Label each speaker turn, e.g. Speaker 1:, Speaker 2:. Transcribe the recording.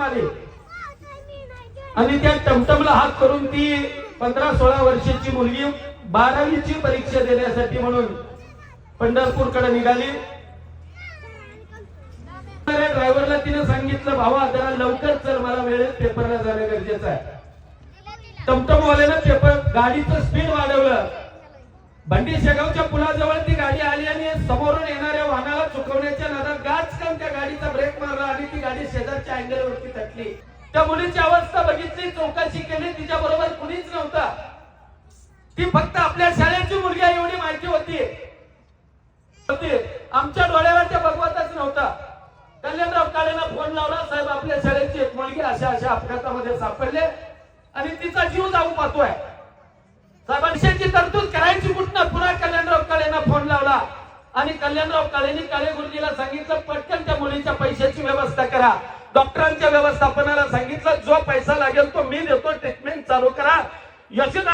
Speaker 1: आली आणि त्या टमटमला हात करून ती 15-16 वर्षाची मुलगी 12वीची परीक्षा देण्यासाठी म्हणून पंढरपूरकडे निघाली. ड्रायव्हरला तिने सांगितलं, भावा जरा लवकर चल, मला वेळेत पेपरला जाणं गरजेचं आहे. टमटमवाल्यानं पेपर गाडीचं स्पीड वाढवलं. बंडी शेगावच्या पुलाजवळ ती गाडी आली आणि समोरून येणाऱ्या वाहनाला चुकवण्याच्या नादात गाचकन त्या गाडीचा ब्रेक मारला आणि ती गाडी शेजारच्या अँगलवरती थटली. त्या मुलीची अवस्था बघितली, चौकशी केली, तिच्या बरोबर कुणीच नव्हता. ती फक्त आपल्या शाळेची मुलगी आहे एवढी माहिती होती. आमच्या डोळ्याला ते बघवतच नव्हता. कल्याणराव काळेंना फोन लावला, साहेब आपल्या शाळेची एक मुलगी अशा अशा अपघातामध्ये सापडले आणि तिचा जीव जाऊ पाहतोय. साहेबांशी तरतूद करायची कुठनं. पुन्हा कल्याणराव काळेंना फोन लावला आणि कल्याणराव काळेंनी काळे गुरुजीला सांगितलं, पटकन त्या मुलीच्या पैशाची व्यवस्था करा. डॉक्टरांच्या व्यवस्थापनाला सांगितलं, जो पैसा लागेल तो मी देतो, ट्रीटमेंट चालू करा. यशोदा